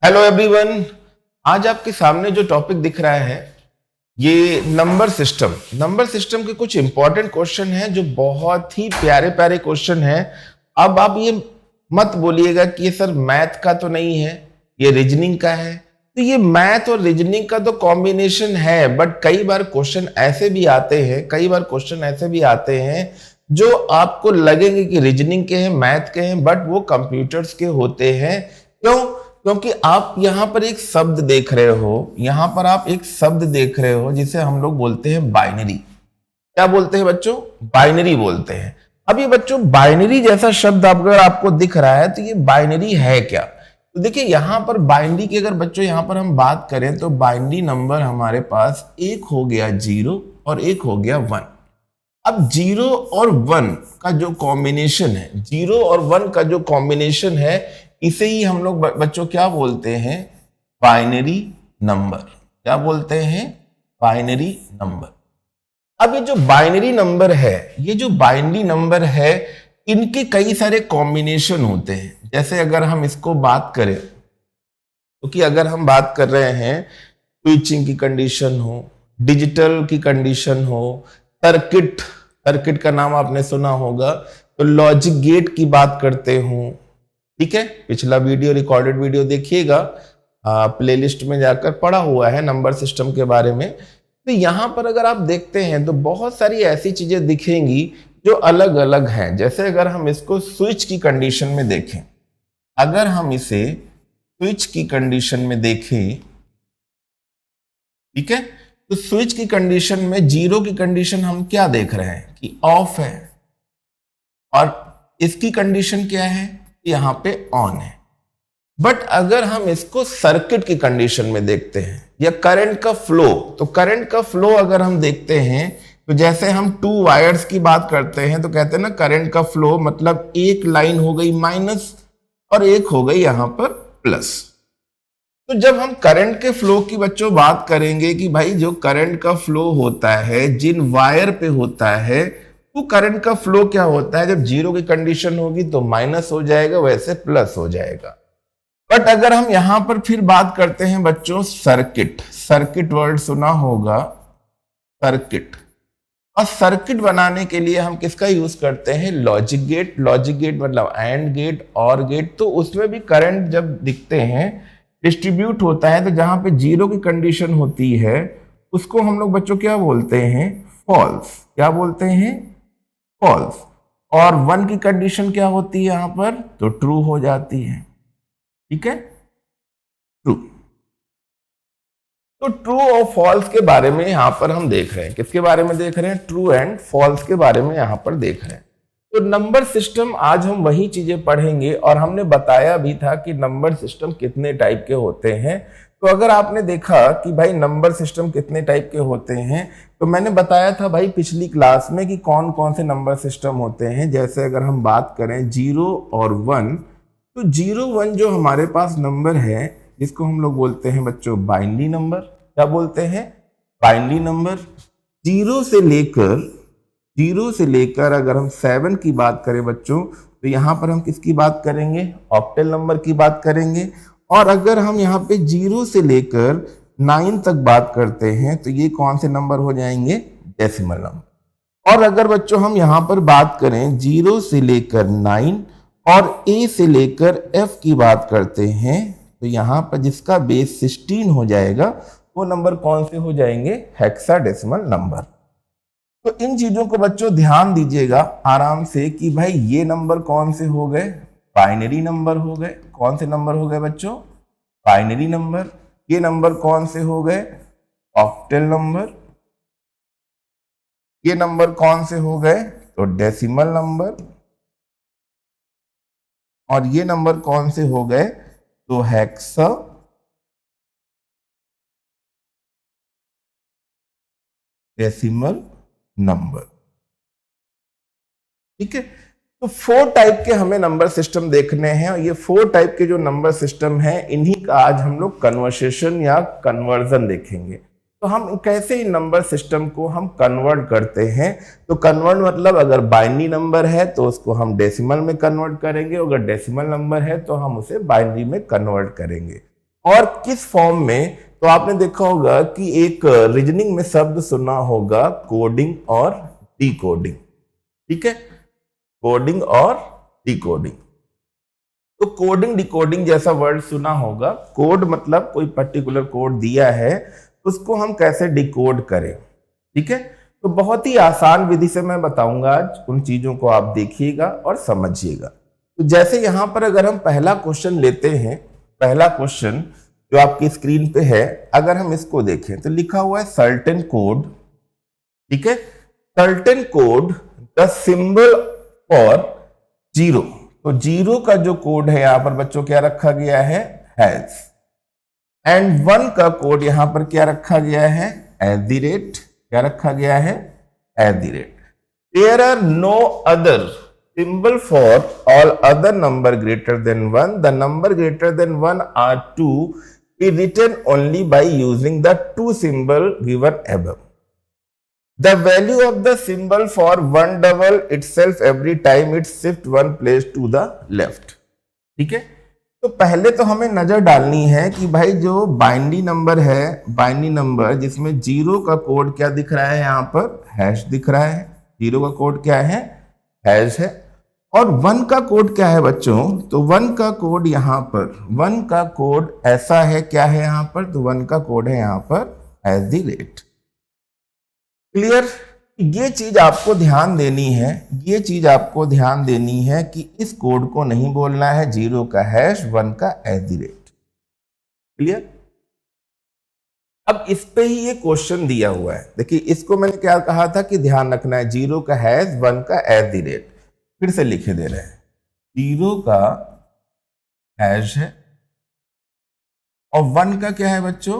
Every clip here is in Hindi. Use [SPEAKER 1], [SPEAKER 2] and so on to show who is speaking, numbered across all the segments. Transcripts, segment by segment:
[SPEAKER 1] Hello everyone. आज आपके सामने जो टॉपिक दिख रहा है ये नंबर सिस्टम के कुछ इंपॉर्टेंट क्वेश्चन हैं जो बहुत ही प्यारे प्यारे क्वेश्चन हैं। अब आप ये मत बोलिएगा कि ये सर मैथ का तो नहीं है, ये रीजनिंग का है। तो ये मैथ और रीजनिंग का तो कॉम्बिनेशन है, बट कई बार क्वेश्चन ऐसे भी आते हैं जो आपको लगेंगे कि रीजनिंग के हैं, मैथ के हैं, बट वो कंप्यूटर्स के होते हैं। क्यों? क्योंकि आप यहाँ पर एक शब्द देख रहे हो जिसे हम लोग बोलते हैं बाइनरी। क्या बोलते हैं बच्चों? बाइनरी बोलते हैं। अब ये बच्चों बाइनरी जैसा शब्द अगर आपको दिख रहा है तो ये बाइनरी है क्या? तो देखिए यहाँ पर बाइनरी की अगर बच्चों यहाँ पर हम बात करें तो बाइनरी नंबर हमारे पास एक हो गया 0 और एक हो गया 1। अब 0 और 1 का जो कॉम्बिनेशन है इसे ही हम लोग बच्चों क्या बोलते हैं? Binary number. क्या बोलते हैं? Binary number. अब ये जो बाइनरी नंबर है इनके कई सारे कॉम्बिनेशन होते हैं। जैसे अगर हम इसको बात करें तो कि अगर हम बात कर रहे हैं स्विचिंग की कंडीशन हो, डिजिटल की कंडीशन हो, सर्किट का नाम आपने सुना होगा, तो लॉजिक गेट की बात करते हो। ठीक है, पिछला वीडियो रिकॉर्डेड वीडियो देखिएगा, प्लेलिस्ट में जाकर पढ़ा हुआ है नंबर सिस्टम के बारे में। तो यहां पर अगर आप देखते हैं तो बहुत सारी ऐसी चीजें दिखेंगी जो अलग अलग हैं। जैसे अगर हम इसको स्विच की कंडीशन में देखें, ठीक है, तो स्विच की कंडीशन में 0 की कंडीशन हम क्या देख रहे हैं कि ऑफ है, और इसकी कंडीशन क्या है? यहां पे ऑन है। बट अगर हम इसको सर्किट की कंडीशन में देखते हैं या करंट का फ्लो, तो करंट का फ्लो अगर हम देखते हैं तो जैसे हम 2 वायर्स की बात करते हैं तो कहते हैं ना करंट का फ्लो मतलब एक लाइन हो गई माइनस और एक हो गई यहां पर प्लस। तो जब हम करंट के फ्लो की बच्चों बात करेंगे कि भाई जो करंट का फ्लो होता है जिन वायर पे होता है वो करंट का फ्लो क्या होता है? जब 0 की कंडीशन होगी तो माइनस हो जाएगा, वैसे प्लस हो जाएगा। बट अगर हम यहां पर फिर बात करते हैं बच्चों सर्किट वर्ड सुना होगा, सर्किट। और सर्किट बनाने के लिए हम किसका यूज करते हैं? लॉजिक गेट मतलब एंड गेट, और गेट। तो उसमें भी करंट जब दिखते हैं डिस्ट्रीब्यूट होता है तो जहां पे 0 की कंडीशन होती है उसको हम लोग बच्चों क्या बोलते हैं? फॉल्स। क्या बोलते हैं? फॉल्स। और 1 की कंडीशन क्या होती है यहां पर? तो ट्रू हो जाती है। ठीक है, ट्रू। तो ट्रू और फॉल्स के बारे में यहां पर हम देख रहे हैं। किसके बारे में देख रहे हैं? ट्रू एंड फॉल्स के बारे में यहां पर देख रहे हैं। तो नंबर सिस्टम आज हम वही चीजें पढ़ेंगे, और हमने बताया भी था कि नंबर सिस्टम कितने टाइप के होते हैं। तो अगर आपने देखा कि भाई नंबर सिस्टम कितने टाइप के होते हैं, तो मैंने बताया था भाई पिछली क्लास में कि कौन कौन से नंबर सिस्टम होते हैं। जैसे अगर हम बात करें 0 और 1, तो 0 1 जो हमारे पास नंबर है जिसको हम लोग बोलते हैं बच्चों बाइनरी नंबर। क्या बोलते हैं? Binary number. 0 से लेकर अगर हम 7 की बात करें बच्चों तो यहां पर हम किसकी बात करेंगे? ऑक्टल नंबर की बात करेंगे। और अगर हम यहाँ पे 0 से लेकर 9 तक बात करते हैं तो ये कौन से नंबर हो जाएंगे? Decimal number. और अगर बच्चों हम यहाँ पर बात करें 0 से लेकर 9 और A से लेकर F की बात करते हैं तो यहाँ पर जिसका बेस 16 हो जाएगा वो नंबर कौन से हो जाएंगे? Hexadecimal number. तो इन चीजों को बच्चों ध्यान दीजिएगा आराम से कि भाई ये नंबर कौन से हो गए? बाइनरी नंबर हो गए। कौन से नंबर हो गए बच्चों? Binary number. ये नंबर कौन से हो गए? Octal number. ये नंबर कौन से हो गए? तो डेसिमल नंबर। और ये नंबर कौन से हो गए? तो हेक्सा डेसिमल नंबर। ठीक है, तो 4 टाइप के हमें नंबर सिस्टम देखने हैं, और ये 4 टाइप के जो नंबर सिस्टम हैं इन्हीं का आज हम लोग कन्वर्सेशन या कन्वर्जन देखेंगे। तो हम कैसे इन नंबर सिस्टम को हम कन्वर्ट करते हैं? तो कन्वर्ट मतलब अगर बाइनरी नंबर है तो उसको हम डेसिमल में कन्वर्ट करेंगे, अगर डेसिमल नंबर है तो हम उसे बाइनरी में कन्वर्ट करेंगे। और किस फॉर्म में, तो आपने देखा होगा कि एक रीजनिंग में शब्द सुना होगा कोडिंग और डिकोडिंग, ठीक है, कोडिंग और डिकोडिंग। तो कोडिंग डिकोडिंग जैसा वर्ड सुना होगा। कोड मतलब कोई पर्टिकुलर कोड दिया है, उसको हम कैसे डिकोड करें, ठीक है। तो बहुत ही आसान विधि से मैं बताऊंगा आज, उन चीजों को आप देखिएगा और समझिएगा। तो जैसे यहां पर अगर हम पहला क्वेश्चन लेते हैं, पहला क्वेश्चन जो आपकी स्क्रीन पे है, अगर हम इसको देखें तो लिखा हुआ है सर्टेन कोड, ठीक है, certain code the symbol for zero. तो जीरो का जो कोड है यहां पर बच्चों क्या रखा गया है, हैज, एंड वन का कोड यहां पर क्या रखा गया है, एट द रेट, क्या रखा गया है, at the rate. There are no other symbol for all other number greater than 1. The number greater than 1 are to be written only by using the two symbol given above. The value of the symbol for 1 double itself every time it shift one place to the left. ठीक है, तो पहले तो हमें नजर डालनी है कि भाई जो बाइनरी नंबर है, बाइनरी नंबर जिसमें जीरो का कोड क्या दिख रहा है, यहां पर हैश दिख रहा है, जीरो का कोड क्या है, हैश है, और वन का कोड क्या है बच्चों, तो वन का कोड यहां पर, वन का कोड ऐसा है, क्या है यहां पर, तो वन का कोड है यहां पर एट द रेट। क्लियर, ये चीज आपको ध्यान देनी है, ये चीज आपको ध्यान देनी है कि इस कोड को नहीं बोलना है जीरो का हैश, वन का एट द रेट। क्लियर, अब इस पे ही ये क्वेश्चन दिया हुआ है। देखिए इसको मैंने क्या कहा था कि ध्यान रखना है, जीरो का हैश, वन का एट द रेट। फिर से लिखे दे रहे हैं, जीरो का हैश है और वन का क्या है बच्चों,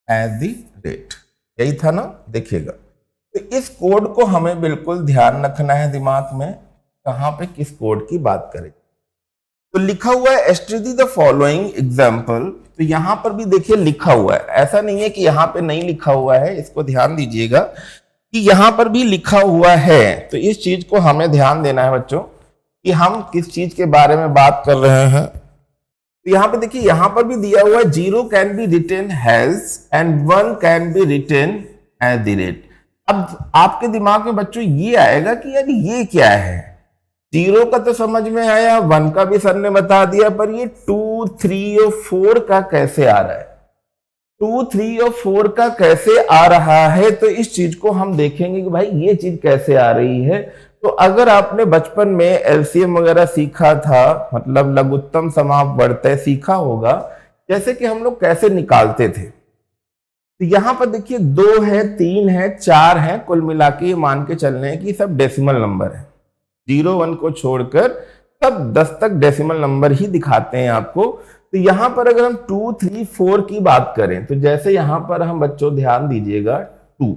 [SPEAKER 1] एट द रेट, यही था ना। देखिएगा, तो इस कोड को हमें बिल्कुल ध्यान रखना है दिमाग में, कहां पे किस कोड की बात करें। तो लिखा हुआ है एस्ट्रीदी द फॉलोइंग एग्जाम्पल, तो यहां पर भी देखिए लिखा हुआ है, ऐसा नहीं है कि यहां पे नहीं लिखा हुआ है, इसको ध्यान दीजिएगा कि यहां पर भी लिखा हुआ है। तो इस चीज को हमें ध्यान देना है बच्चों कि हम किस चीज के बारे में बात कर रहे हैं। तो यहां पे देखिए, यहां पर भी दिया हुआ है zero can be written has and one can be written at the rate. अब आपके दिमाग में बच्चों ये आएगा कि यार ये क्या है, जीरो का तो समझ में आया, वन का भी सर ने बता दिया, पर ये 2, 3 और 4 का कैसे आ रहा है, 2, 3 और 4 का कैसे आ रहा है। तो इस चीज को हम देखेंगे कि भाई ये चीज कैसे आ रही है। तो अगर आपने बचपन में एलसीएम वगैरह सीखा था, मतलब लघुत्तम समापवर्तय सीखा होगा, जैसे कि हम लोग कैसे निकालते थे। तो यहां पर देखिए 2 है, 3 है, 4 है, कुल मिला के ये मान के चल रहे हैं कि सब डेसिमल नंबर है, 0, 1 को छोड़कर सब 10 तक डेसिमल नंबर ही दिखाते हैं आपको। तो यहां पर अगर हम 2, 3, 4 की बात करें, तो जैसे यहां पर हम बच्चों ध्यान दीजिएगा 2,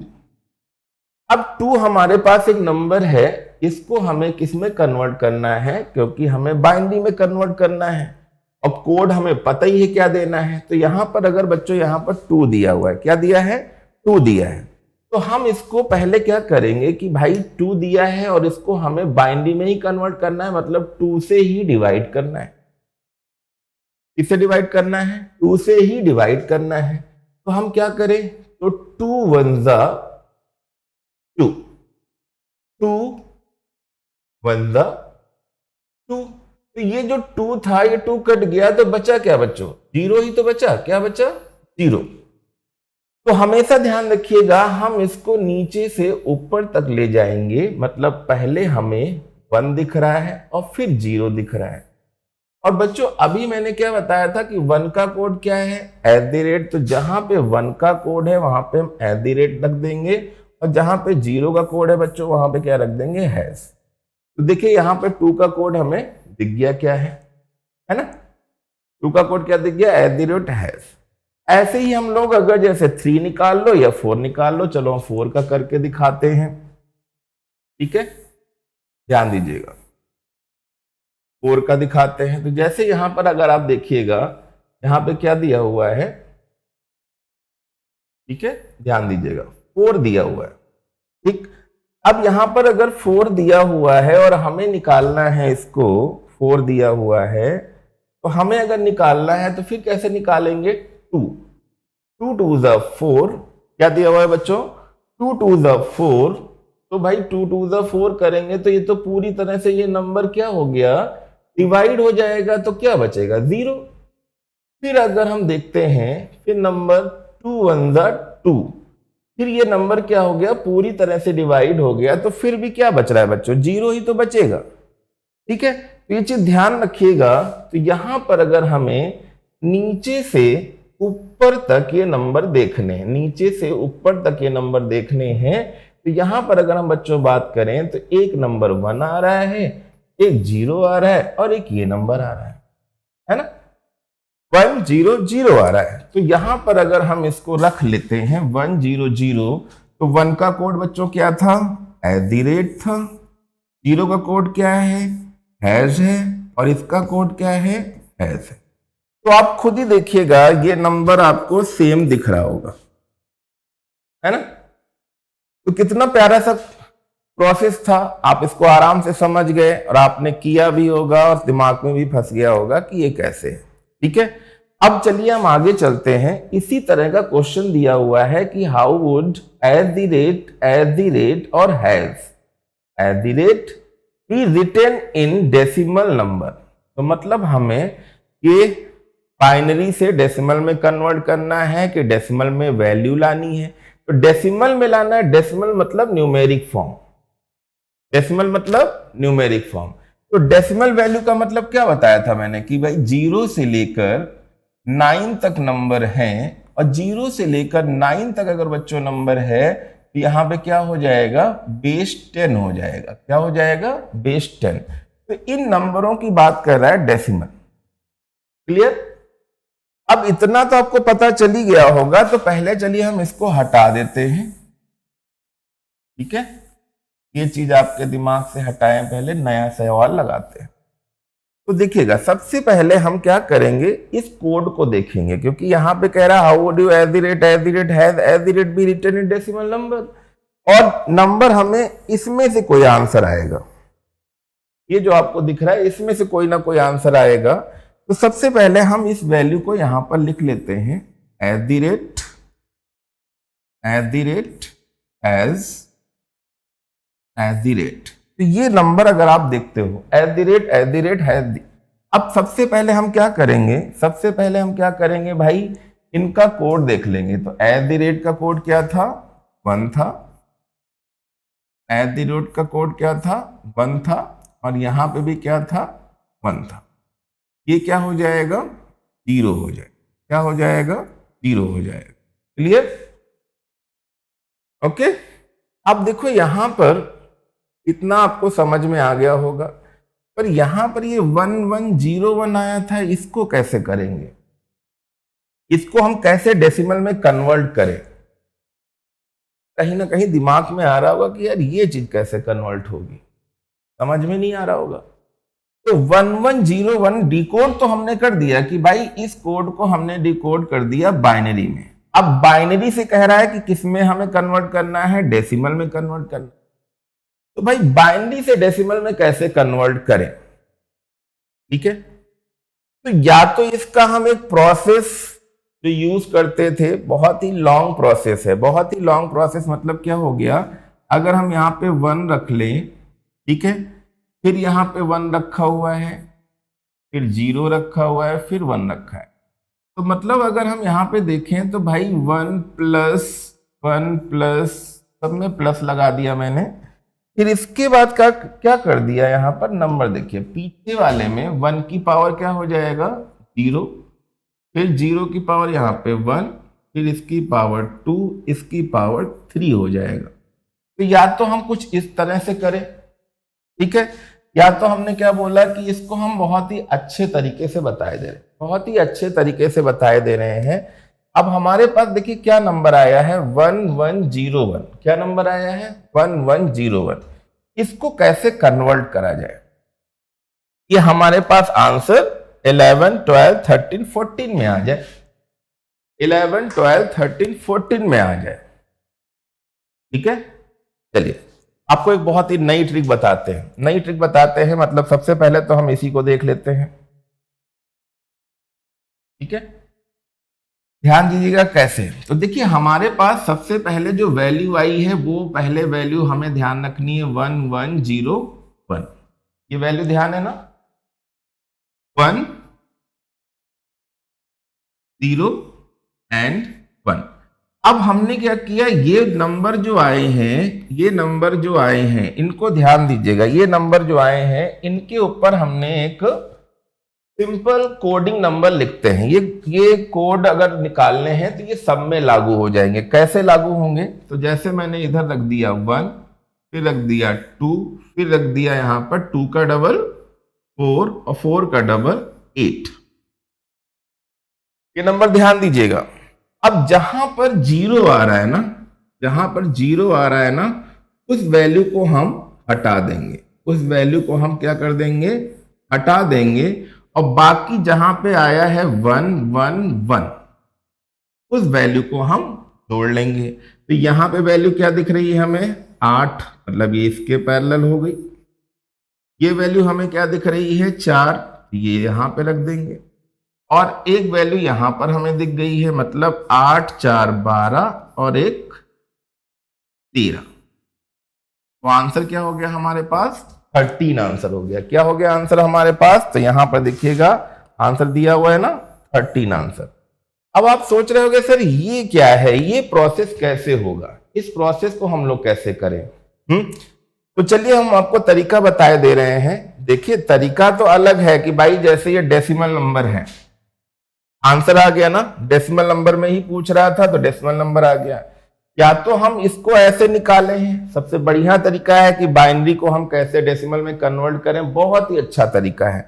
[SPEAKER 1] अब 2 हमारे पास एक नंबर है, इसको हमें किस में कन्वर्ट करना है, क्योंकि हमें बाइनरी में कन्वर्ट करना है और कोड हमें पता ही है क्या देना है। तो यहां पर अगर बच्चों यहां पर 2 दिया हुआ है, क्या दिया है, 2 दिया है, तो हम इसको पहले क्या करेंगे कि भाई 2 दिया है और इसको हमें बाइनरी में ही कन्वर्ट करना है, मतलब 2 से ही डिवाइड करना है। किससे डिवाइड करना है, 2 से ही डिवाइड करना है। तो हम क्या करें, तो 2 1 जा 2, 2 1 जा 2। तो ये जो 2 था, ये 2 कट गया, तो बचा क्या बच्चों, 0 ही तो बचा, क्या बचा, 0। तो हमेशा ध्यान रखिएगा, हम इसको नीचे से ऊपर तक ले जाएंगे, मतलब पहले हमें 1 दिख रहा है और फिर 0 दिख रहा है। और बच्चों अभी मैंने क्या बताया था कि 1 का कोड क्या है, एट द रेट। तो जहां पे 1 का कोड है वहां पे हम एट द रेट रख देंगे, और जहां पे 0 का कोड है बच्चों वहां पे क्या रख देंगे, हैश। तो देखिए यहां पे 2 का कोड हमें दिख गया, क्या है ना, 2 का कोड क्या दिख गया, एट द रेट हैश। ऐसे ही हम लोग अगर जैसे 3 निकाल लो या 4 निकाल लो, चलो हम 4 का करके दिखाते हैं, ठीक है, ध्यान दीजिएगा, 4 का दिखाते हैं। तो जैसे यहां पर अगर आप देखिएगा, यहां पे क्या दिया हुआ है, ठीक है, ध्यान दीजिएगा, 4 दिया हुआ है, ठीक। अब यहां पर अगर 4 दिया हुआ है और हमें निकालना है इसको, 4 दिया हुआ है, तो हमें अगर निकालना है तो फिर कैसे निकालेंगे? 2 2 2 ज़ा 4, क्या दिया हुआ है बच्चों? 2 2 ज़ा 4। तो भाई 2 2 ज़ा 4 करेंगे तो ये तो पूरी तरह से ये नंबर क्या हो गया? डिवाइड हो जाएगा। तो क्या बचेगा? 0। फिर अगर हम देखते हैं फिर नंबर 2 1 ज़ा 2, फिर ये नंबर क्या हो गया? पूरी तरह से डिवाइड हो गया। तो फिर भी क्या बच रहा है बच्चों? 0 ही तो बचेगा। ठीक है, तो ये चीज ध्यान रखिएगा। तो यहां पर अगर हमें नीचे से ऊपर तक ये नंबर देखने हैं, नीचे से ऊपर तक ये नंबर देखने हैं, तो यहां पर अगर हम बच्चों बात करें तो एक नंबर 1 आ रहा है, एक 0 आ रहा है और एक ये नंबर आ रहा है ना? 1 0 0 आ रहा है। तो यहां पर अगर हम इसको रख लेते हैं 1 0 0, तो 1 का कोड बच्चों क्या था? @ था। 0 का कोड क्या है? हैज है। और इसका कोड क्या है? हैज है। तो आप खुद ही देखिएगा ये नंबर आपको सेम दिख रहा होगा, है ना? तो कितना प्यारा सा प्रोसेस था, आप इसको आराम से समझ गए और आपने किया भी होगा और दिमाग में भी फंस गया होगा कि ये कैसे है। ठीक है, अब चलिए हम आगे चलते हैं। इसी तरह का क्वेश्चन दिया हुआ है कि हाउ वुड @ और @ be written in decimal number. तो मतलब हमें ये बाइनरी से डेसिमल में कन्वर्ट करना है कि डेसिमल में वैल्यू लानी है। तो डेसिमल में लाना है। डेसिमल मतलब न्यूमेरिक फॉर्म, डेसिमल मतलब न्यूमेरिक फॉर्म। तो डेसिमल वैल्यू का मतलब क्या बताया था मैंने कि भाई 0 से लेकर 9 तक नंबर हैं, और 0 से लेकर 9 तक अगर बच्चों नंबर है तो यहां पे क्या हो जाएगा? बेस 10 हो जाएगा। क्या हो जाएगा? बेस 10। तो इन नंबरों की बात कर रहा है डेसिमल। क्लियर? अब इतना तो आपको पता चल ही गया होगा, तो पहले चलिए हम इसको हटा देते हैं। ठीक है, ये चीज आपके दिमाग से हटाएं, पहले नया सवाल लगाते हैं। तो देखिएगा सबसे पहले हम क्या करेंगे, इस कोड को देखेंगे, क्योंकि यहां पे कह रहा है how would you @ be written in decimal number, और नंबर हमें इसमें से कोई आंसर आएगा। ये जो आपको दिख रहा है इसमें से कोई ना कोई आंसर आएगा। तो सबसे पहले हम इस वैल्यू को यहां पर लिख लेते हैं @ तो ये नंबर अगर आप देखते हो @ अब सबसे पहले हम क्या करेंगे? सबसे पहले हम क्या करेंगे भाई, इनका कोड देख लेंगे। तो @ का कोड क्या था? 1 था। @ का कोड क्या था? 1 था। और यहां पे भी क्या था? 1 था। ये क्या हो जाएगा? 0 हो जाएगा। क्या हो जाएगा? 0 हो जाएगा। क्लियर? ओके, अब देखो यहां पर इतना आपको समझ में आ गया होगा, पर यहां पर ये 1101 आया था, इसको कैसे करेंगे? इसको हम कैसे डेसिमल में कन्वर्ट करें? कहीं ना कहीं दिमाग में आ रहा होगा कि यार ये चीज कैसे कन्वर्ट होगी, समझ में नहीं आ रहा होगा। तो 1101 डिकोड तो हमने कर दिया कि भाई इस कोड को हमने डिकोड कर दिया बाइनरी में। अब बाइनरी से कह रहा है कि किस में हमें कन्वर्ट करना है? डेसिमल में कन्वर्ट करना। तो भाई बाइनरी से डेसिमल में कैसे कन्वर्ट करें? ठीक है, तो या तो इसका हम एक प्रोसेस जो यूज करते थे, बहुत ही लॉन्ग प्रोसेस है। बहुत ही लॉन्ग प्रोसेस मतलब क्या हो गया, अगर हम यहाँ पे 1 रख लें, ठीक है, फिर यहाँ पे 1 रखा हुआ है, फिर 0 रखा हुआ है, फिर 1 रखा है। तो मतलब अगर हम यहाँ पे देखें तो भाई 1 प्लस सब में प्लस लगा दिया मैंने। फिर इसके बाद क्या कर दिया, यहाँ पर नंबर देखिए, पीछे वाले में 1 की पावर क्या हो जाएगा? 0, फिर 0 की पावर यहाँ पे 1, फिर इसकी पावर 2, इसकी पावर 3 हो जाएगा। तो या तो हम कुछ इस तरह से करें, ठीक है, या तो हमने क्या बोला कि इसको हम बहुत ही अच्छे तरीके से बताए दे रहे हैं, बहुत ही अच्छे तरीके से बताए दे रहे हैं। अब हमारे पास देखिए क्या नंबर आया है? 1101। क्या नंबर आया है? 1101। इसको कैसे कन्वर्ट करा जाए? ये हमारे पास आंसर 11 12 13 14 में आ जाए। 11 12 13 14 में आ जाए। ठीक है, चलिए आपको एक बहुत ही नई ट्रिक बताते हैं। नई ट्रिक बताते हैं मतलब सबसे पहले तो हम इसी को देख लेते हैं। ठीक है, ध्यान दीजिएगा कैसे। तो देखिए हमारे पास सबसे पहले जो वैल्यू आई है वो पहले वैल्यू हमें ध्यान रखनी है 1101। ये वैल्यू ध्यान है ना, 1 0 एंड 1। अब हमने क्या किया, ये नंबर जो आए हैं, ये नंबर जो आए हैं इनको ध्यान दीजिएगा, ये नंबर जो आए हैं इनके ऊपर हमने एक सिंपल कोडिंग नंबर लिखते हैं। ये कोड अगर निकालने हैं तो ये सब में लागू हो जाएंगे। कैसे लागू होंगे, तो जैसे मैंने इधर रख दिया 1, फिर रख दिया 2, फिर रख दिया यहां पर 2 का डबल 4 और 4 का डबल 8। ये नंबर ध्यान दीजिएगा। अब जहां पर जीरो आ रहा है ना, जहां पर जीरो आ रहा है ना, उस वैल्यू को हम हटा देंगे, उस वैल्यू को हम क्या कर देंगे, हटा देंगे। और बाकी जहां पे आया है 1 1 1, उस वैल्यू को हम जोड़ लेंगे। तो यहां पे वैल्यू क्या दिख रही है हमें, 8, मतलब ये इसके पैरेलल हो गई। ये वैल्यू हमें क्या दिख रही है, 4, ये यहां पे रख देंगे। और एक वैल्यू यहां पर हमें दिख गई है, मतलब 8 4 12 और एक 13। तो आंसर क्या हो गया हमारे पास, 13 आंसर हो गया। क्या हो गया आंसर हमारे पास, तो यहां पर देखिएगा आंसर दिया हुआ है ना, 13 आंसर। अब आप सोच रहे होंगे सर ये क्या है, ये प्रोसेस कैसे होगा, इस प्रोसेस को हम लोग कैसे करें। तो चलिए हम आपको तरीका बताए दे रहे हैं। देखिए तरीका तो अलग है कि भाई जैसे ये डेसिमल नंबर है, आंसर आ गया ना, डेसिमल नंबर में ही पूछ रहा था तो डेसिमल नंबर आ गया। या तो हम इसको ऐसे निकाले हैं, सबसे बढ़िया तरीका है कि बाइनरी को हम कैसे डेसिमल में कन्वर्ट करें, बहुत ही अच्छा तरीका है।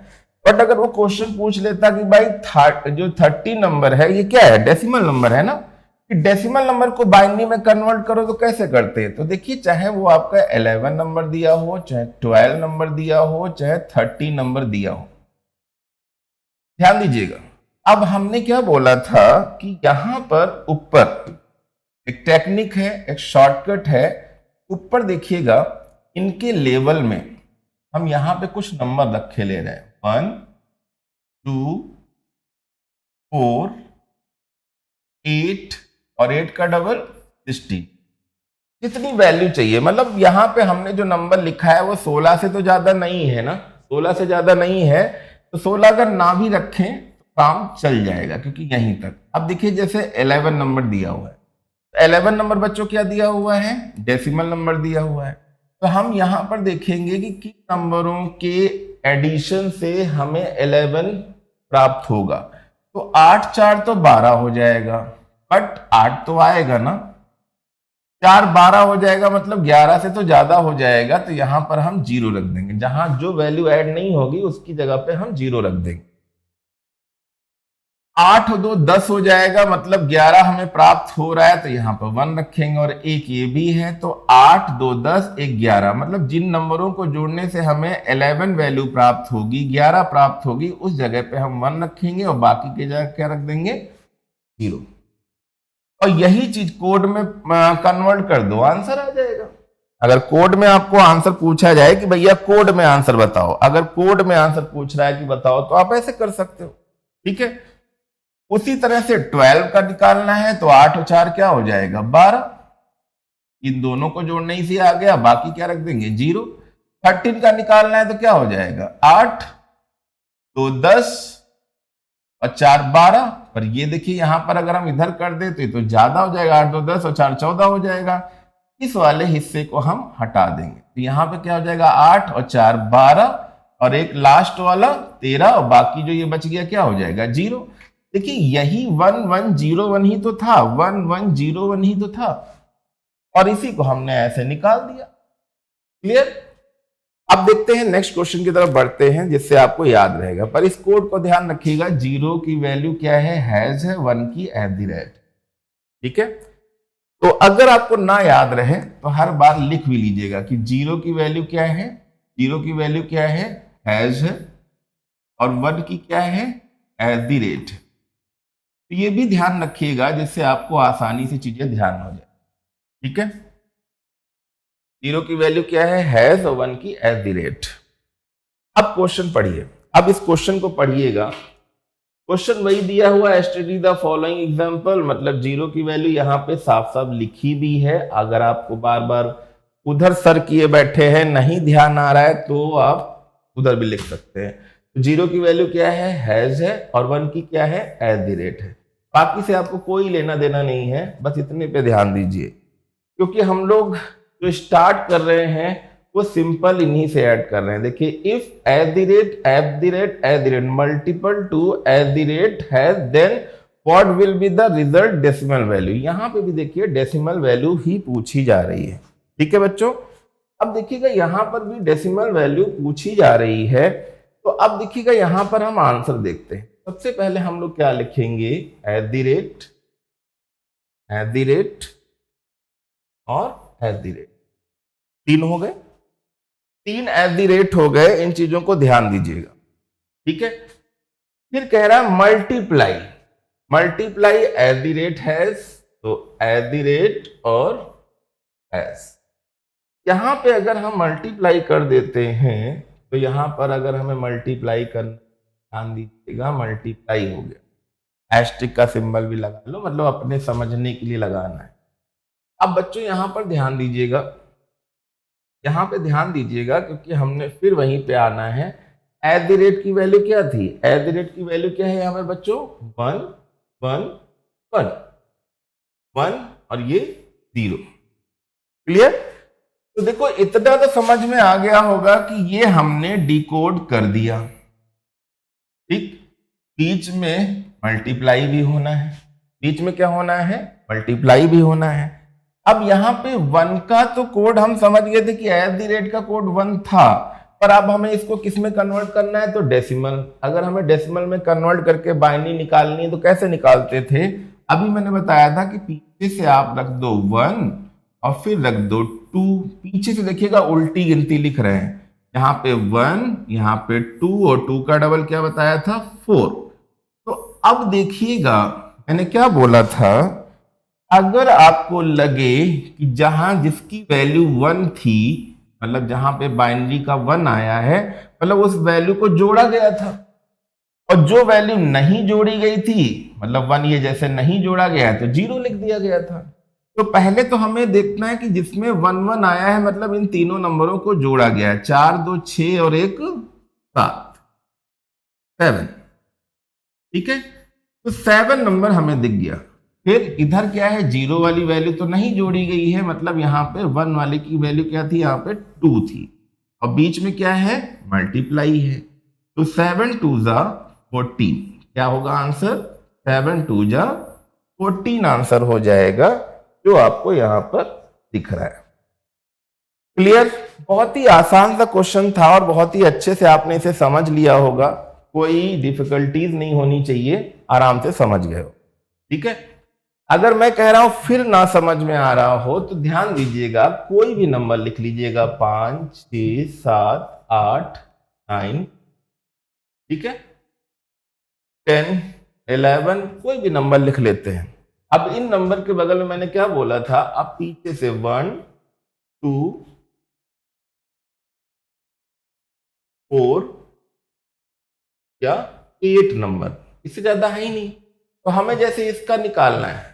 [SPEAKER 1] बट अगर वो क्वेश्चन पूछ लेता कि भाई जो 30 नंबर है ये क्या है, डेसिमल नंबर है ना, कि डेसिमल नंबर को बाइनरी में कन्वर्ट करो तो कैसे करते हैं। तो देखिए चाहे वो आपका 11 नंबर दिया हो, चाहे 12 नंबर दिया हो, चाहे 30 नंबर दिया हो, ध्यान दीजिएगा। अब हमने क्या बोला था कि यहां पर ऊपर एक टेक्निक है, एक शॉर्टकट है। ऊपर देखिएगा इनके लेवल में हम यहां पे कुछ नंबर रखे ले रहे हैं, 1 2 4 8 और 8 का डबल 16। कितनी वैल्यू चाहिए, मतलब यहां पे हमने जो नंबर लिखा है वो 16 से तो ज्यादा नहीं है ना, 16 से ज्यादा नहीं है। तो 16 अगर ना भी रखें तो काम चल जाएगा, क्योंकि यहीं तक। अब देखिए जैसे 11 नंबर दिया हुआ है, 11 नंबर बच्चों क्या दिया हुआ है, डेसिमल नंबर दिया हुआ है। तो हम यहां पर देखेंगे कि किन नंबरों के एडिशन से हमें 11 प्राप्त होगा। तो 8 4 तो 12 हो जाएगा, बट 8 तो आएगा ना, 4 12 हो जाएगा, मतलब 11 से तो ज्यादा हो जाएगा। तो यहां पर हम 0 रख देंगे, जहां जो वैल्यू ऐड नहीं होगी उसकी जगह पे हम 0 रख देंगे। 8 और 2 10 हो जाएगा, मतलब 11 हमें प्राप्त हो रहा है, तो यहां पर 1 रखेंगे। और एक ये भी है, तो 8 2 10 1 11, मतलब जिन नंबरों को जोड़ने से हमें 11 वैल्यू प्राप्त होगी, 11 प्राप्त होगी, उस जगह पे हम 1 रखेंगे और बाकी की जगह क्या रख देंगे, 0। और यही चीज कोड में कन्वर्ट कर दो, आंसर आ जाएगा। अगर कोड में आपको आंसर पूछा जाए कि भैया कोड में आंसर बताओ, अगर कोड में आंसर पूछ रहा है कि बताओ, तो आप ऐसे कर सकते हो, ठीक है। उसी तरह से 12 का निकालना है, तो 8 और 4 क्या हो जाएगा, 12। इन दोनों को जोड़ने ही से आ गया, बाकी क्या रख देंगे, 0। 13 का निकालना है तो क्या हो जाएगा, 8 2 10 और 4 12। पर ये देखिए यहां पर अगर हम इधर कर दे तो ज्यादा हो जाएगा, 8 2 10 और 4 14 हो जाएगा। इस वाले हिस्से को हम हटा देंगे, तो यहां पे क्या हो जाएगा, 8 और 4 12 और एक लास्ट वाला 13, और बाकी जो ये बच गया क्या हो जाएगा, 0। देखिए यही 1 1 0 1 ही तो था, 1 1 0 1 ही तो था, और इसी को हमने ऐसे निकाल दिया। क्लियर। अब देखते हैं नेक्स्ट क्वेश्चन की तरफ बढ़ते हैं, जिससे आपको याद रहेगा। पर इस कोड को ध्यान रखिएगा, 0 की वैल्यू क्या है, हैज है, 1 की @। ठीक है। तो अगर आपको ना याद रहे तो हर बार लिख भी लीजिएगा कि 0 की वैल्यू क्या है, 0 की वैल्यू क्या है, हैज है, और 1 की क्या है, @। तो ये भी ध्यान रखिएगा, जिससे आपको आसानी से चीजें ध्यान हो जाए। ठीक है। 0 की वैल्यू क्या है, हैज, और 1 की @। अब क्वेश्चन पढ़िए। अब इस क्वेश्चन को पढ़िएगा क्वेश्चन वही दिया हुआ है, स्टडी द फॉलोइंग एग्जांपल, मतलब जीरो की वैल्यू यहाँ पे साफ साफ लिखी भी है। अगर आपको बार बार उधर सर किए बैठे हैं, नहीं ध्यान आ रहा है, तो आप उधर भी लिख सकते हैं। तो जीरो की वैल्यू क्या है, हैज है, और वन की क्या है, एट द रेट है। बाकी से आपको कोई लेना देना नहीं है, बस इतने पे ध्यान दीजिए, क्योंकि हम लोग जो स्टार्ट कर रहे हैं वो सिंपल इन्हीं से ऐड कर रहे हैं। देखिए, if at the rate, at the rate, at the rate multiple to at the rate has, then what will be the result decimal value. यहां पे भी देखिए डेसिमल वैल्यू ही पूछी जा रही है। ठीक है बच्चों, अब देखिएगा यहां पर भी डेसिमल वैल्यू पूछी जा रही है। तो अब देखिएगा यहां पर हम आंसर देखते हैं। सबसे पहले हम लोग क्या लिखेंगे, eight the rate, at the rate और एट द रेट, तीन हो गए, तीन एट द रेट हो गए। इन चीजों को ध्यान दीजिएगा। ठीक है, फिर कह रहा है multiply, multiply eight the rate has, तो एट द रेट और हैज। यहां पे अगर हम मल्टीप्लाई कर देते हैं, तो यहां पर अगर हमें मल्टीप्लाई करना, ध्यान दीजिएगा, मल्टीप्लाई हो गया, एस्ट्रिक का सिंबल भी लगा लो, मतलब अपने समझने के लिए लगाना है। अब बच्चों यहां पर ध्यान दीजिएगा, यहां पे ध्यान दीजिएगा, क्योंकि हमने फिर वहीं पे आना है। एट द रेट की वैल्यू क्या थी, एट द रेट की वैल्यू क्या है यहां पर बच्चों, वन वन वन, वन और ये जीरो। क्लियर? तो देखो इतना तो समझ में आ गया होगा कि ये हमने डिकोड कर दिया। ठीक, बीच में मल्टीप्लाई भी होना है, बीच में क्या होना है, मल्टीप्लाई भी होना है। अब यहां पे वन का तो कोड हम समझ गए थे कि एट द रेट का कोड वन था, पर अब हमें इसको किस में कन्वर्ट करना है, तो डेसिमल। अगर हमें डेसिमल में कन्वर्ट करके बाइनरी निकालनी है तो कैसे निकालते थे, अभी मैंने बताया था कि पीछे से आप रख दो वन और फिर रख दो टू। पीछे से देखिएगा उल्टी गिनती लिख रहे हैं, यहाँ पे वन, यहाँ पे टू, और टू का डबल क्या बताया था, फोर। तो अब देखिएगा मैंने क्या बोला था, अगर आपको लगे कि जहां जिसकी वैल्यू वन थी, मतलब जहां पे बाइनरी का वन आया है, मतलब उस वैल्यू को जोड़ा गया था, और जो वैल्यू नहीं जोड़ी गई थी, मतलब वन ये जैसे नहीं जोड़ा गया है, तो जीरो लिख दिया गया था। तो पहले तो हमें देखना है कि जिसमें वन वन आया है, मतलब इन तीनों नंबरों को जोड़ा गया है, चार दो छह और एक सात, सेवन। ठीक है, तो सेवन नंबर हमें दिख गया। फिर इधर क्या है, जीरो वाली वैल्यू तो नहीं जोड़ी गई है, मतलब यहाँ पे वन वाले की वैल्यू क्या थी, यहाँ पे टू थी, और बीच में क्या है, मल्टीप्लाई है। तो सेवन टू जा 14, क्या होगा आंसर, सेवन टू जा 14 आंसर हो जाएगा, जो आपको यहां पर दिख रहा है। क्लियर? बहुत ही आसान सा क्वेश्चन था और बहुत ही अच्छे से आपने इसे समझ लिया होगा, कोई डिफिकल्टीज नहीं होनी चाहिए, आराम से समझ गए हो। ठीक है, अगर मैं कह रहा हूं फिर ना समझ में आ रहा हो, तो ध्यान दीजिएगा, कोई भी नंबर लिख लीजिएगा, 5 6 7 8 9, ठीक है, 10 11, कोई भी नंबर लिख लेते हैं। अब इन नंबर के बगल में मैंने क्या बोला था, अब पीछे से 1 2 4 या 8 नंबर, इससे ज्यादा है ही नहीं। तो हमें जैसे इसका निकालना है,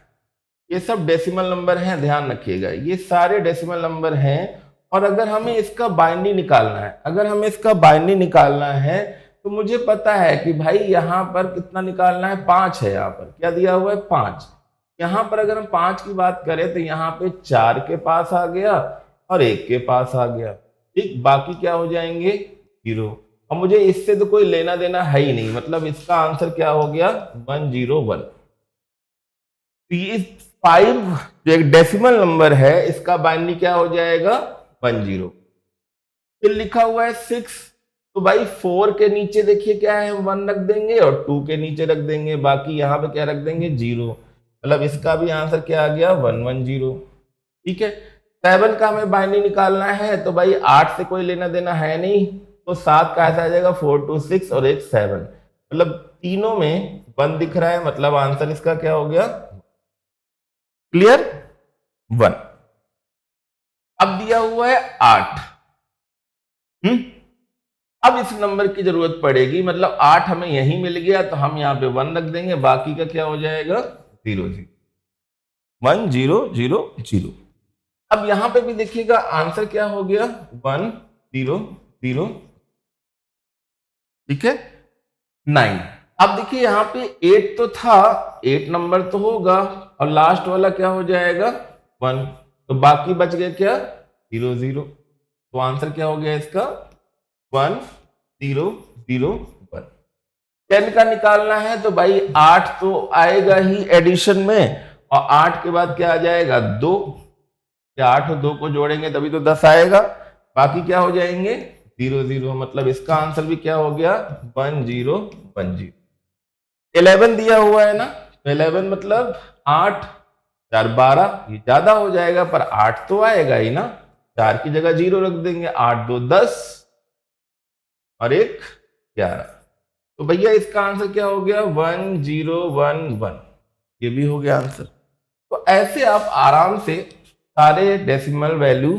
[SPEAKER 1] ये सब डेसिमल नंबर हैं, ध्यान रखिएगा, ये सारे डेसिमल नंबर हैं। और अगर हमें इसका बाइनरी निकालना है, अगर हमें इसका बाइनरी निकालना है, तो मुझे पता है कि भाई यहां पर कितना निकालना है, 5 है, यहां पर क्या दिया हुआ है, 5। यहां पर अगर हम 5 की बात करें, तो यहां पे 4 के पास आ गया और 1 के पास आ गया। ठीक, बाकी क्या हो जाएंगे, 0। और मुझे इससे तो कोई लेना देना है ही नहीं, मतलब इसका आंसर क्या हो गया, 101। तो ये 5 जो एक डेसिमल नंबर है, इसका बाइनरी क्या हो जाएगा, 10। फिर लिखा हुआ है 6, तो भाई 4 के नीचे देखिए क्या है, 1 रख देंगे, और 2 के नीचे रख देंगे, बाकी यहां पे क्या रख देंगे, 0। मतलब इसका भी आंसर क्या आ गया, 110। ठीक है, 7 का हमें बाइनरी निकालना है, तो भाई 8 से कोई लेना देना है नहीं, तो 7 का ऐसा आ जाएगा 4 2 6 और एक 7, मतलब तीनों में 1 दिख रहा है, मतलब आंसर इसका क्या हो गया, क्लियर, 1। अब दिया हुआ है 8, अब इस नंबर की जरूरत पड़ेगी, मतलब 8 हमें यहीं मिल गया तो हम यहाँ पे 1 रख देंगे, बाकी का क्या हो जाएगा 0 0 1 0 0 0। अब यहां पे भी देखिएगा आंसर क्या हो गया 1 0 0, ठीक है 9। अब देखिए यहाँ पे 8 तो था, 8 नंबर तो होगा और लास्ट वाला क्या हो जाएगा 1, तो बाकी बच गया क्या 0 0, तो आंसर क्या हो गया इसका 1 0 0 1। 10 का निकालना है तो भाई 8 तो आएगा ही एडिशन में, और 8 के बाद क्या आ जाएगा 2, या 8 और 2 को जोड़ेंगे तभी तो 10 आएगा, बाकी क्या हो जाएंगे 0 0, मतलब इसका आंसर भी क्या हो गया 1 0 1 0। 11 दिया हुआ है ना, तो 11 मतलब 8 4 12, ये ज्यादा हो जाएगा पर 8 तो आएगा ही ना, 4 की जगह 0 रख देंगे, 8 2 10 और 1 11, तो भैया इसका आंसर क्या हो गया 1 0 1 1, ये भी हो गया आंसर। तो ऐसे आप आराम से सारे डेसिमल वैल्यू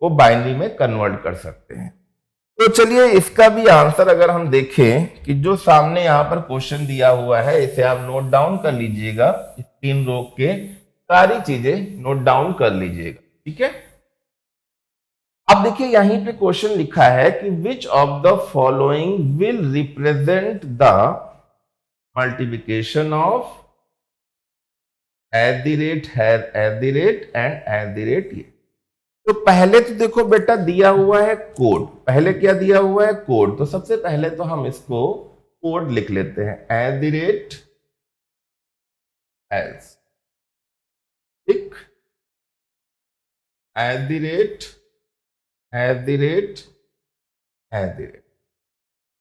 [SPEAKER 1] को बाइनरी में कन्वर्ट कर सकते हैं। तो चलिए इसका भी आंसर अगर हम देखें कि जो सामने यहां पर क्वेश्चन दिया हुआ है, इसे आप नोट डाउन कर लीजिएगा, स्क्रीन रोक के सारी चीजें नोट डाउन कर लीजिएगा, ठीक है। अब देखिए यहीं पे क्वेश्चन लिखा है कि which of the following will represent the multiplication of eight the rate has eight the rate and eight the rate ये। तो पहले तो देखो बेटा दिया हुआ है कोड, पहले क्या दिया हुआ है कोड, तो सबसे पहले तो हम इसको कोड लिख लेते हैं एट द रेट एज, ठीक, at the rate at the rate at the rate,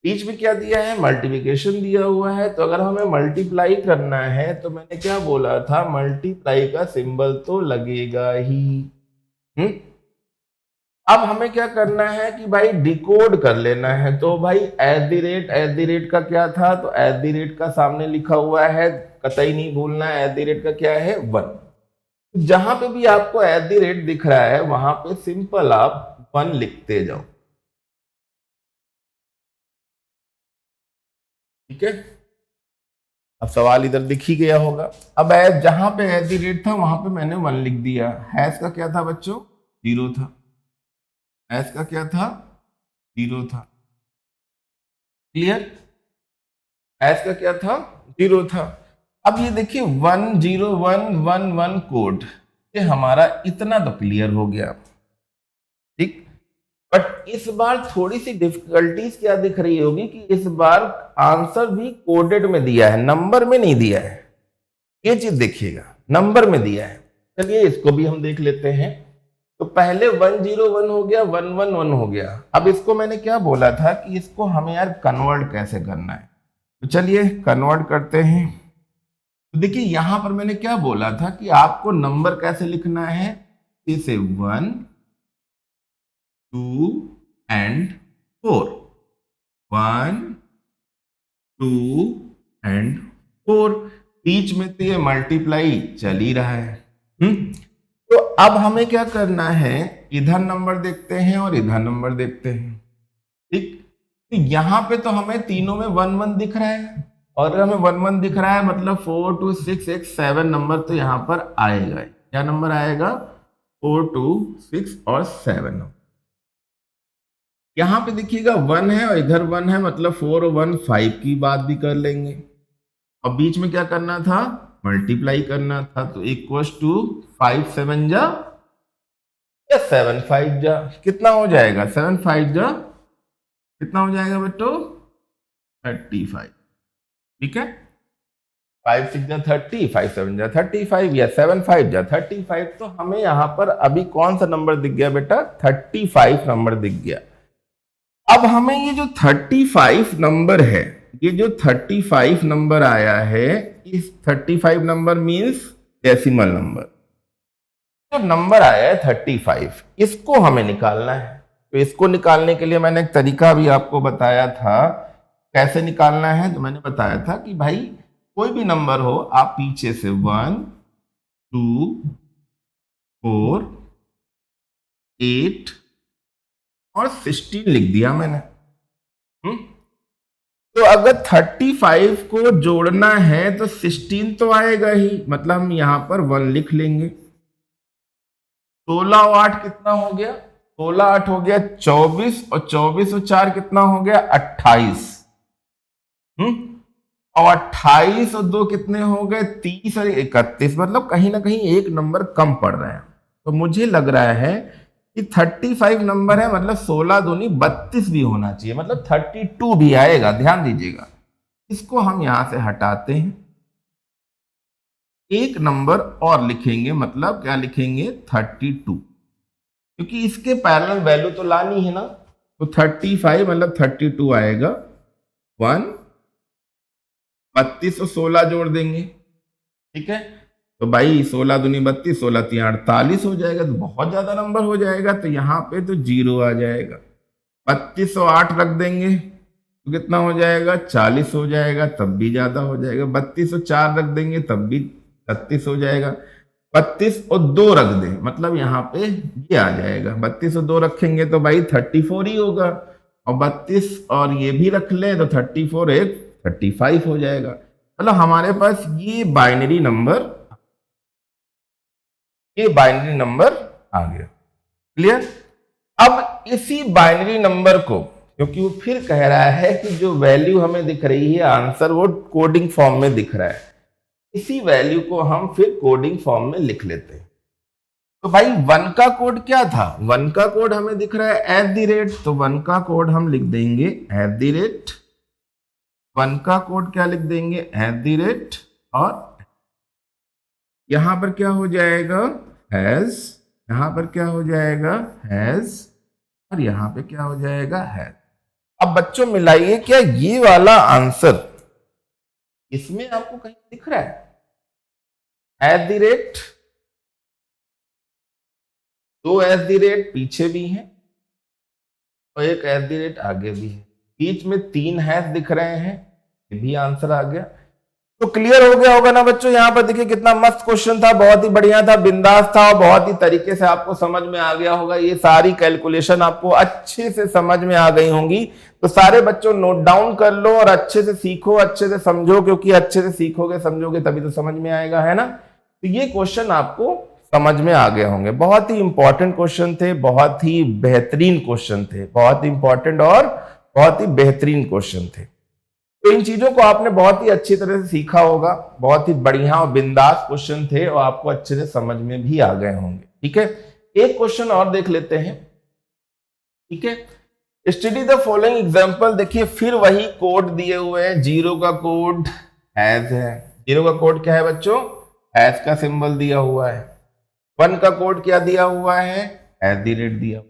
[SPEAKER 1] बीच में क्या दिया है मल्टीप्लिकेशन दिया हुआ है, तो अगर हमें मल्टीप्लाई करना है तो मैंने क्या बोला था मल्टीप्लाई का सिंबल तो लगेगा ही। अब हमें क्या करना है कि भाई डिकोड कर लेना है, तो भाई एट द रेट का क्या था, तो एट द रेट का सामने लिखा हुआ है, कतई नहीं भूलना, एट द रेट का क्या है 1। जहां पे भी आपको एट द रेट दिख रहा है वहां पे सिंपल आप 1 लिखते जाओ, ठीक है। अब सवाल इधर दिख ही गया होगा। अब जहां पे एट द रेट था वहां पे मैंने 1 लिख दिया, हैश का क्या था बच्चों 0 था, हैश का क्या था 0 था, क्लियर, हैश का क्या था 0 था। अब ये देखिए 1 0 1 1 1 कोड, ये हमारा इतना तो क्लियर हो गया, ठीक। बट इस बार थोड़ी सी डिफिकल्टीज क्या दिख रही होगी कि इस बार आंसर भी कोडेड में दिया है, नंबर में नहीं दिया है, ये चीज देखिएगा नंबर में दिया है। चलिए इसको भी हम देख लेते हैं। तो पहले 1 0 1 हो गया, 1 1 1 हो गया। अब इसको मैंने क्या बोला था कि इसको हमें यार कन्वर्ट कैसे करना है, तो चलिए कन्वर्ट करते हैं। तो देखिए यहां पर मैंने क्या बोला था कि आपको नंबर कैसे लिखना है, इसे 1 2 एंड 4, 1 2 एंड 4, बीच में तो ये मल्टीप्लाई चल ही रहा है। तो अब हमें क्या करना है, इधर नंबर देखते हैं और इधर नंबर देखते हैं, ठीक। तो यहां पे तो हमें तीनों में 1 1 दिख रहा है, और अगर हमें 1 1 दिख रहा है मतलब 4 2 6 1 7 नंबर तो यहां पर आएगा, क्या नंबर आएगा 4 2 6 और 7 नंबर। यहां पे देखिएगा 1 है और इधर 1 है, मतलब 4 और 1 5 की बात भी कर लेंगे, और बीच में क्या करना था मल्टीप्लाई करना था, तो इक्वल्स टू 5 7 जा या 7 5 जा, कितना हो जाएगा 7 5 जा कितना हो जाएगा बेटो 35, ठीक है। 5 6 जा 30, 5 7 जा 35 या 7 5 जा 35, तो हमें यहां पर अभी कौन सा नंबर दिख गया बेटा 35 नंबर दिख गया। अब हमें ये जो 35 नंबर है, ये जो 35 नंबर आया है, इस 35 नंबर मींस डेसिमल नंबर, जो नंबर आया है 35 इसको हमें निकालना है। तो इसको निकालने के लिए मैंने एक तरीका भी आपको बताया था, कैसे निकालना है, तो मैंने बताया था कि भाई कोई भी नंबर हो आप पीछे से 1 2 4 8 और 16 लिख दिया मैंने, हम्म तो अगर 35 को जोड़ना है तो 16 तो आएगा ही, मतलब हम यहां पर 1 लिख लेंगे। 16 और 8 कितना हो गया? 16 8 हो गया 24, और 24 और 4 कितना हो गया? 28। और 28 और 2 कितने हो गए? 30 और 31, मतलब कहीं ना कहीं एक नंबर कम पड़ रहा है। तो मुझे लग रहा है कि 35 नंबर है, मतलब 16 दूनी 32 भी होना चाहिए, मतलब 32 भी आएगा। ध्यान दीजिएगा, इसको हम यहां से हटाते हैं, एक नंबर और लिखेंगे, मतलब क्या लिखेंगे? 32, क्योंकि इसके पैरेलल वैल्यू तो लानी है ना। तो 35 मतलब 32 आएगा। 1 32 और 16 जोड़ देंगे, ठीक है। तो भाई 16 दूनी 32, 16 तीन 48 हो जाएगा, तो बहुत ज्यादा नंबर हो जाएगा। तो यहाँ पे तो 0 आ जाएगा। 32 और 8 रख देंगे तो कितना हो जाएगा? 40 हो जाएगा, तब भी ज्यादा हो जाएगा। 32 और 4 रख देंगे तब भी 36 हो जाएगा। 32 और 2 रख दें, मतलब यहाँ पे ये आ जाएगा। 32 और 2 रखेंगे तो भाई 34 ही होगा, और 32 और ये भी रख लें तो 34 एक 35 हो जाएगा। मतलब हमारे पास ये बाइनरी नंबर आ गया। क्लियर? अब इसी बाइनरी नंबर को, क्योंकि वो फिर कह रहा है कि जो वैल्यू हमें दिख रही है आंसर, वो कोडिंग फॉर्म में दिख रहा है, इसी वैल्यू को हम फिर कोडिंग फॉर्म में लिख लेते हैं। तो भाई 1 का कोड क्या था? 1 का कोड हमें दिख रहा है @, तो 1 का कोड हम लिख देंगे @। 1 का कोड क्या लिख देंगे? @, और यहां पर क्या हो जाएगा? हैज। यहां पर क्या हो जाएगा? हैज। और यहां पे क्या हो जाएगा? हैज। अब बच्चों मिलाइए, क्या ये वाला आंसर इसमें आपको कहीं दिख रहा है? @ दो पीछे भी हैं और एक आगे भी है, बीच में 3 हैश दिख रहे हैं, ये भी आंसर आ गया। तो क्लियर हो गया होगा ना बच्चों? यहां पर देखिए कितना मस्त क्वेश्चन था, बहुत ही बढ़िया था, बिंदास था, और बहुत ही तरीके से आपको समझ में आ गया होगा। ये सारी कैलकुलेशन आपको अच्छे से समझ में आ गई होंगी। तो सारे बच्चों नोट डाउन कर लो और अच्छे से सीखो, अच्छे से समझो, क्योंकि अच्छे से सीखोगे समझोगे तभी तो समझ में आएगा, है ना। तो ये क्वेश्चन आपको समझ में आ गए होंगे। बहुत ही इंपॉर्टेंट क्वेश्चन थे, बहुत ही बेहतरीन क्वेश्चन थे, बहुत ही इंपॉर्टेंट और बहुत ही बेहतरीन क्वेश्चन थे। तो इन चीजों को आपने बहुत ही अच्छी तरह से सीखा होगा। बहुत ही बढ़िया और बिंदास क्वेश्चन थे और आपको अच्छे से समझ में भी आ गए होंगे। ठीक है, एक क्वेश्चन और देख लेते हैं। ठीक है, स्टडी द फॉलोइंग एग्जांपल। देखिए फिर वही कोड दिए हुए हैं। 0 का कोड हैज है। 0 का कोड क्या है बच्चों? हैज का सिंबल दिया हुआ है। 1 का कोड क्या दिया हुआ है? @ दिया।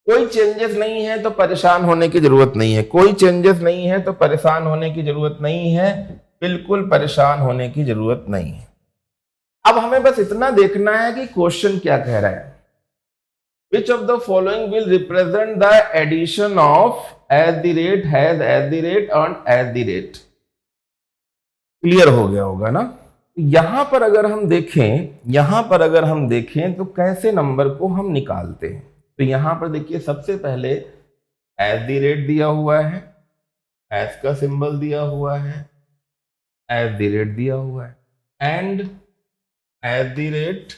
[SPEAKER 1] कोई चेंजेस नहीं है तो परेशान होने की जरूरत नहीं है। कोई चेंजेस नहीं है तो परेशान होने की जरूरत नहीं है। बिल्कुल परेशान होने की जरूरत नहीं है। अब हमें बस इतना देखना है कि क्वेश्चन क्या कह रहा है। Which of the following will represent the addition of @ has and @ clear हो गया होगा ना। यहां पर अगर हम देखें तो कैसे नंबर को हम निकालते हैं। तो यहां पर देखिए सबसे पहले @ दिया हुआ है, एस का सिंबल दिया हुआ है, @ दिया हुआ है, एंड @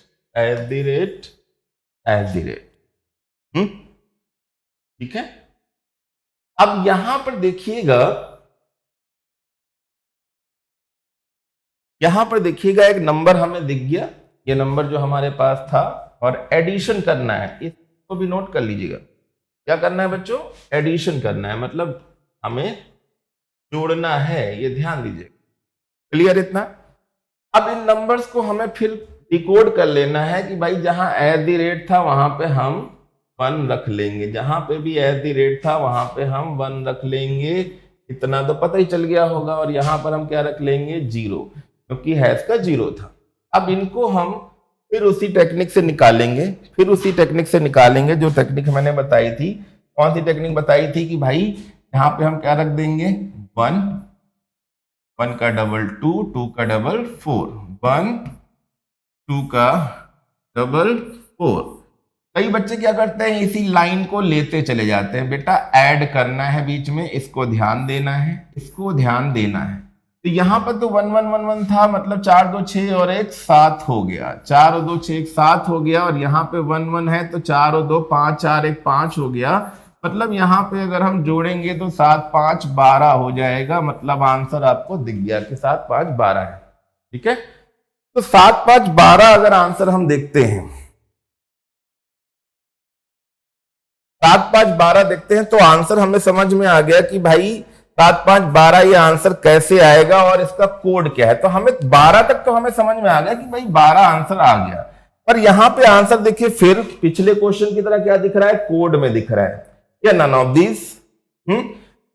[SPEAKER 1] ठीक है। अब यहां पर देखिएगा, एक नंबर हमें दिख गया। ये नंबर जो हमारे पास था, और एडिशन करना है, इसको भी नोट कर लीजिएगा। क्या करना है बच्चों? एडिशन करना है, मतलब हमें जोड़ना है, ये ध्यान दीजिए। क्लियर इतना? अब इन नंबर्स को हमें फिर डिकोड कर लेना है कि भाई जहां @ था वहां पे हम 1 रख लेंगे, जहां पे भी @ था वहां पे हम 1 रख लेंगे। इतना तो पता ही चल गया होगा। और यहां पर हम क्या रख लेंगे? 0, क्योंकि हैश का 0 था। अब इनको हम फिर उसी टेक्निक से निकालेंगे, जो टेक्निक मैंने बताई थी। कौन सी टेक्निक बताई थी? कि भाई यहाँ पे हम क्या रख देंगे? 1, 1 का डबल 2, 2 का डबल 4, 1, 2 का डबल 4। कई बच्चे क्या करते हैं, इसी लाइन को लेते चले जाते हैं। बेटा ऐड करना है बीच में, इसको ध्यान देना है, इसको ध्यान देना है। तो यहाँ पर तो 1 1 1 1 था, मतलब 4 2 6 और 1 7 हो गया, 4 और 2 6 1 7 हो गया, और यहाँ पे 1 1 है तो 4 और 2 5 4 1 5 हो गया। मतलब यहाँ पे अगर हम जोड़ेंगे तो 7 5 12 हो जाएगा। मतलब आंसर आपको दिख गया कि 7 5 12 है। ठीक है, तो 7 5 12 अगर आंसर हम देखते हैं, 7 5 12 देखते हैं, तो आंसर हमें समझ में आ गया कि भाई 7 5 12 ये आंसर कैसे आएगा और इसका कोड क्या है। तो हमें 12 तक तो हमें समझ में आ गया कि भाई 12 आंसर आ गया। पर यहां पे आंसर देखिए, फिर पिछले क्वेश्चन की तरह क्या दिख रहा है, कोड में दिख रहा है, या नन ऑफ दिस।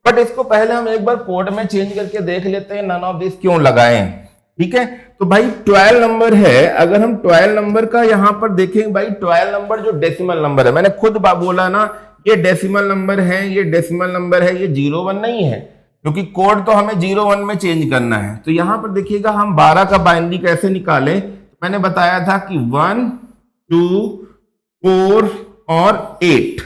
[SPEAKER 1] बट इसको पहले हम एक बार कोड में चेंज करके देख लेते हैं, नन ऑफ दिस क्यों लगाएं। ठीक है, तो भाई 12 नंबर है, अगर हम 12 नंबर का यहां पर देखें, भाई 12 नंबर जो डेसिमल नंबर है, मैंने खुद बोला ना, ये डेसिमल नंबर है, ये डेसिमल नंबर है, ये 0 1 नहीं है, क्योंकि कोड तो हमें 0 1 में चेंज करना है। तो यहां पर देखिएगा हम 12 का बाइनरी कैसे निकालें। मैंने बताया था कि 1 2 4 और 8।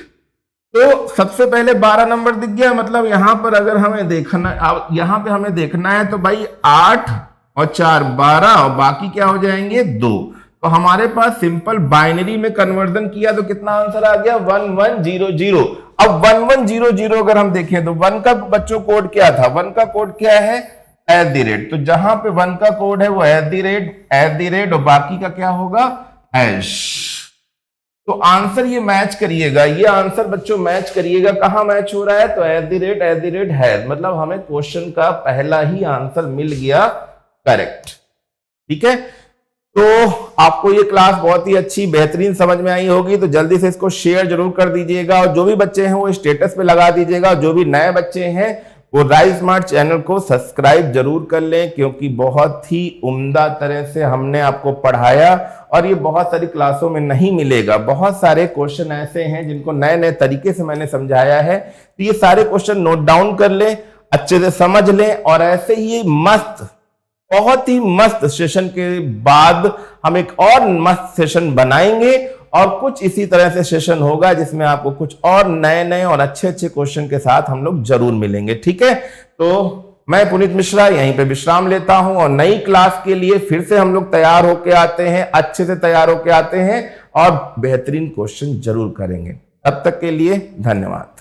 [SPEAKER 1] तो सबसे पहले 12 नंबर दिख गया, मतलब यहां पर अगर हमें देखना, यहां पे हमें देखना है तो भाई 8 और 4 12 और बाकी क्या हो जाएंगे 2। तो हमारे पास सिंपल बाइनरी में कन्वर्जन किया तो कितना आंसर आ गया 1 1 0 0। अब 1 1 0 0 अगर हम देखें तो 1 का बच्चों कोड क्या था, 1 का कोड क्या है @। तो जहां पे 1 का कोड है वो @ और बाकी का क्या होगा हैश। तो आंसर ये मैच करिएगा, ये आंसर बच्चों मैच करिएगा, कहां मैच हो रहा है तो @ है, मतलब हमें क्वेश्चन का पहला ही आंसर मिल गया करेक्ट। ठीक है, तो आपको ये क्लास बहुत ही अच्छी बेहतरीन समझ में आई होगी, तो जल्दी से इसको शेयर जरूर कर दीजिएगा, और जो भी बच्चे हैं वो स्टेटस पे लगा दीजिएगा, जो भी नए बच्चे हैं वो राइज स्मार्ट चैनल को सब्सक्राइब जरूर कर लें, क्योंकि बहुत ही उम्दा तरह से हमने आपको पढ़ाया और ये बहुत सारी क्लासों में नहीं मिलेगा। बहुत सारे क्वेश्चन ऐसे हैं जिनको नए नए तरीके से मैंने समझाया है, तो ये सारे क्वेश्चन नोट डाउन कर लें, अच्छे से समझ लें, और ऐसे ही मस्त, बहुत ही मस्त सेशन के बाद हम एक और मस्त सेशन बनाएंगे, और कुछ इसी तरह से सेशन होगा जिसमें आपको कुछ और नए नए और अच्छे अच्छे क्वेश्चन के साथ हम लोग जरूर मिलेंगे। ठीक है, तो मैं पुनीत मिश्रा यहीं पे विश्राम लेता हूं, और नई क्लास के लिए फिर से हम लोग तैयार होके आते हैं, अच्छे से तैयार होके आते हैं, और बेहतरीन क्वेश्चन जरूर करेंगे। तब तक के लिए धन्यवाद।